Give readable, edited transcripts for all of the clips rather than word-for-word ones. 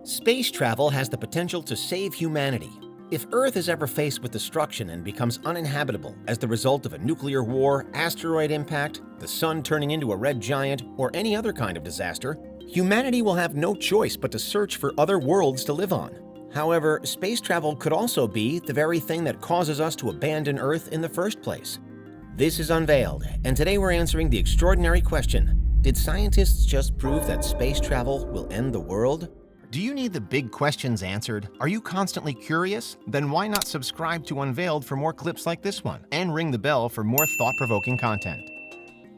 Space travel has the potential to save humanity. If Earth is ever faced with destruction and becomes uninhabitable as the result of a nuclear war, asteroid impact, the sun turning into a red giant, or any other kind of disaster, humanity will have no choice but to search for other worlds to live on. However, space travel could also be the very thing that causes us to abandon Earth in the first place. This is Unveiled, and today we're answering the extraordinary question: did scientists just prove that space travel will end the world? Do you need the big questions answered? Are you constantly curious? Then why not subscribe to Unveiled for more clips like this one and ring the bell for more thought-provoking content.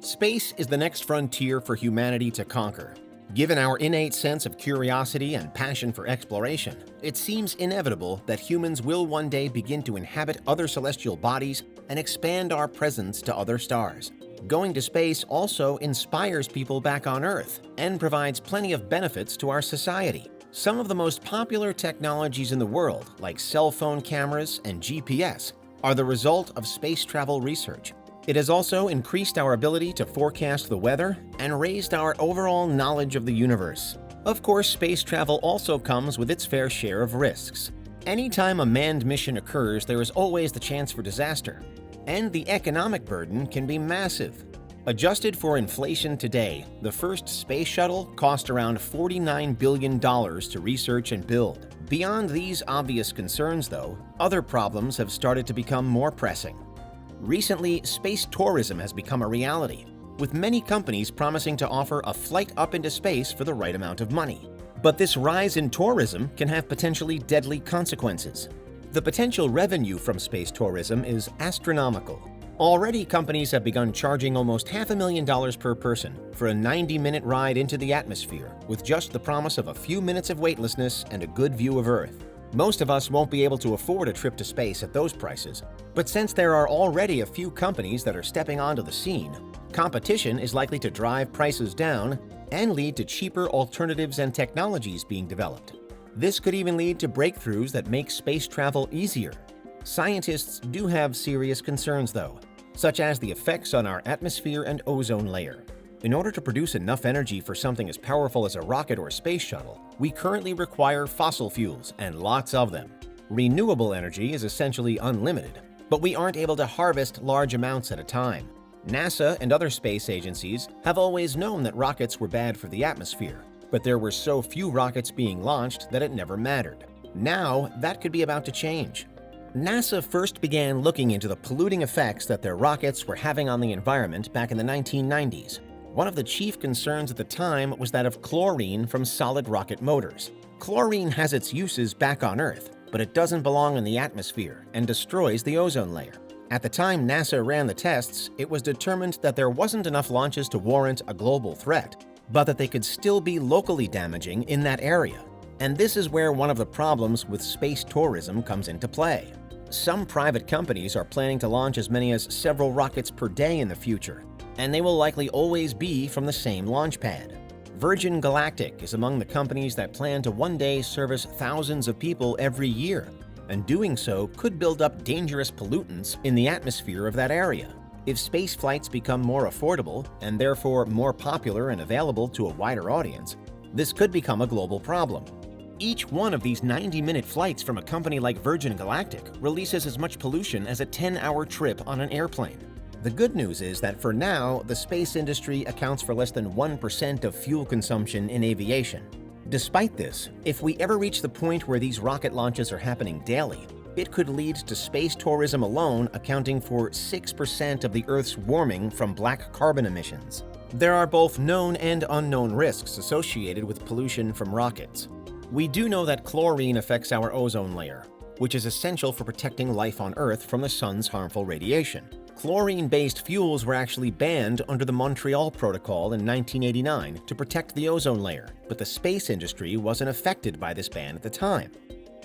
Space is the next frontier for humanity to conquer. Given our innate sense of curiosity and passion for exploration, it seems inevitable that humans will one day begin to inhabit other celestial bodies and expand our presence to other stars. Going to space also inspires people back on Earth and provides plenty of benefits to our society. Some of the most popular technologies in the world, like cell phone cameras and GPS, are the result of space travel research. It has also increased our ability to forecast the weather and raised our overall knowledge of the universe. Of course, space travel also comes with its fair share of risks. Anytime a manned mission occurs, there is always the chance for disaster. And the economic burden can be massive. Adjusted for inflation today, the first space shuttle cost around $49 billion to research and build. Beyond these obvious concerns, though, other problems have started to become more pressing. Recently, space tourism has become a reality, with many companies promising to offer a flight up into space for the right amount of money. But this rise in tourism can have potentially deadly consequences. The potential revenue from space tourism is astronomical. Already, companies have begun charging almost $500,000 per person for a 90-minute ride into the atmosphere, with just the promise of a few minutes of weightlessness and a good view of Earth. Most of us won't be able to afford a trip to space at those prices, but since there are already a few companies that are stepping onto the scene, competition is likely to drive prices down and lead to cheaper alternatives and technologies being developed. This could even lead to breakthroughs that make space travel easier. Scientists do have serious concerns, though, such as the effects on our atmosphere and ozone layer. In order to produce enough energy for something as powerful as a rocket or space shuttle, we currently require fossil fuels, and lots of them. Renewable energy is essentially unlimited, but we aren't able to harvest large amounts at a time. NASA and other space agencies have always known that rockets were bad for the atmosphere, but there were so few rockets being launched that it never mattered. Now, that could be about to change. NASA first began looking into the polluting effects that their rockets were having on the environment back in the 1990s. One of the chief concerns at the time was that of chlorine from solid rocket motors. Chlorine has its uses back on Earth, but it doesn't belong in the atmosphere and destroys the ozone layer. At the time NASA ran the tests, it was determined that there wasn't enough launches to warrant a global threat, but that they could still be locally damaging in that area. And this is where one of the problems with space tourism comes into play. Some private companies are planning to launch as many as several rockets per day in the future, and they will likely always be from the same launch pad. Virgin Galactic is among the companies that plan to one day service thousands of people every year, and doing so could build up dangerous pollutants in the atmosphere of that area. If space flights become more affordable, and therefore more popular and available to a wider audience, this could become a global problem. Each one of these 90-minute flights from a company like Virgin Galactic releases as much pollution as a 10-hour trip on an airplane. The good news is that for now, the space industry accounts for less than 1% of fuel consumption in aviation. Despite this, if we ever reach the point where these rocket launches are happening daily, it could lead to space tourism alone accounting for 6% of the Earth's warming from black carbon emissions. There are both known and unknown risks associated with pollution from rockets. We do know that chlorine affects our ozone layer, which is essential for protecting life on Earth from the sun's harmful radiation. Chlorine-based fuels were actually banned under the Montreal Protocol in 1989 to protect the ozone layer, but the space industry wasn't affected by this ban at the time.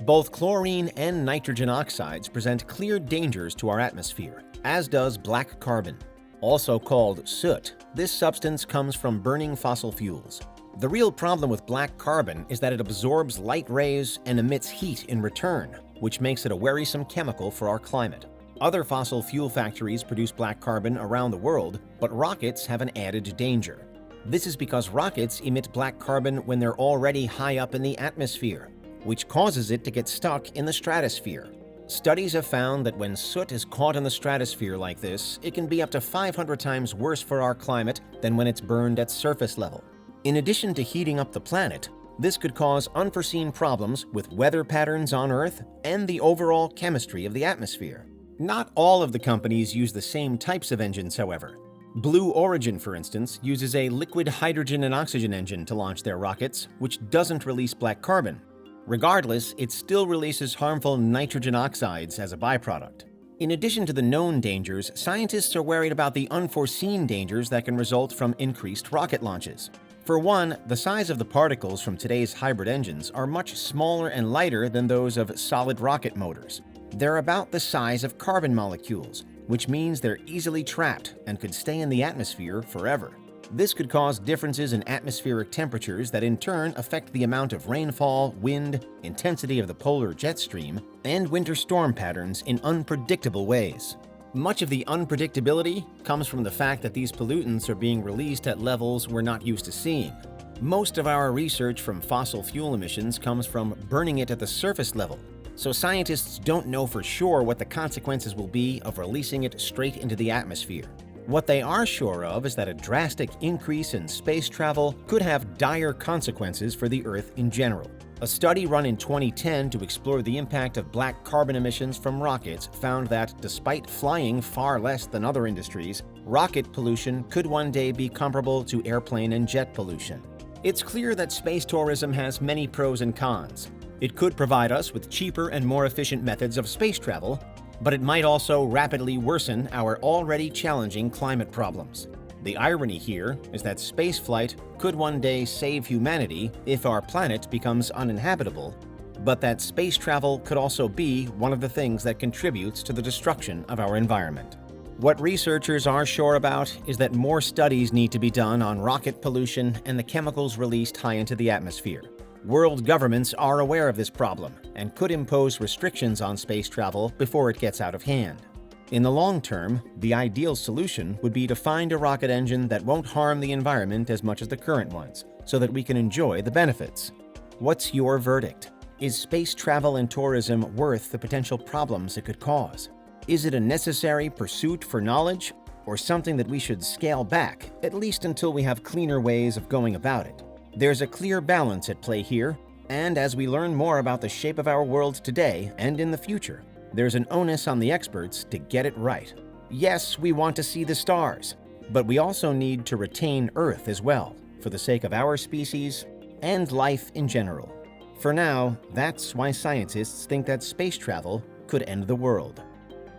Both chlorine and nitrogen oxides present clear dangers to our atmosphere, as does black carbon. Also called soot, this substance comes from burning fossil fuels. The real problem with black carbon is that it absorbs light rays and emits heat in return, which makes it a worrisome chemical for our climate. Other fossil fuel factories produce black carbon around the world, but rockets have an added danger. This is because rockets emit black carbon when they're already high up in the atmosphere, which causes it to get stuck in the stratosphere. Studies have found that when soot is caught in the stratosphere like this, it can be up to 500 times worse for our climate than when it's burned at surface level. In addition to heating up the planet, this could cause unforeseen problems with weather patterns on Earth and the overall chemistry of the atmosphere. Not all of the companies use the same types of engines, however. Blue Origin, for instance, uses a liquid hydrogen and oxygen engine to launch their rockets, which doesn't release black carbon. Regardless, it still releases harmful nitrogen oxides as a byproduct. In addition to the known dangers, scientists are worried about the unforeseen dangers that can result from increased rocket launches. For one, the size of the particles from today's hybrid engines are much smaller and lighter than those of solid rocket motors. They're about the size of carbon molecules, which means they're easily trapped and could stay in the atmosphere forever. This could cause differences in atmospheric temperatures that in turn affect the amount of rainfall, wind, intensity of the polar jet stream, and winter storm patterns in unpredictable ways. Much of the unpredictability comes from the fact that these pollutants are being released at levels we're not used to seeing. Most of our research from fossil fuel emissions comes from burning it at the surface level, so scientists don't know for sure what the consequences will be of releasing it straight into the atmosphere. What they are sure of is that a drastic increase in space travel could have dire consequences for the Earth in general. A study run in 2010 to explore the impact of black carbon emissions from rockets found that, despite flying far less than other industries, rocket pollution could one day be comparable to airplane and jet pollution. It's clear that space tourism has many pros and cons. It could provide us with cheaper and more efficient methods of space travel, but it might also rapidly worsen our already challenging climate problems. The irony here is that spaceflight could one day save humanity if our planet becomes uninhabitable, but that space travel could also be one of the things that contributes to the destruction of our environment. What researchers are sure about is that more studies need to be done on rocket pollution and the chemicals released high into the atmosphere. World governments are aware of this problem and could impose restrictions on space travel before it gets out of hand. In the long term, the ideal solution would be to find a rocket engine that won't harm the environment as much as the current ones, so that we can enjoy the benefits. What's your verdict? Is space travel and tourism worth the potential problems it could cause? Is it a necessary pursuit for knowledge, or something that we should scale back, at least until we have cleaner ways of going about it? There's a clear balance at play here, and as we learn more about the shape of our world today and in the future, there's an onus on the experts to get it right. Yes, we want to see the stars, but we also need to retain Earth as well, for the sake of our species and life in general. For now, that's why scientists think that space travel could end the world.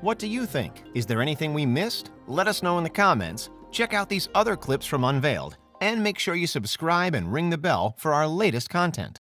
What do you think? Is there anything we missed? Let us know in the comments. Check out these other clips from Unveiled, and make sure you subscribe and ring the bell for our latest content.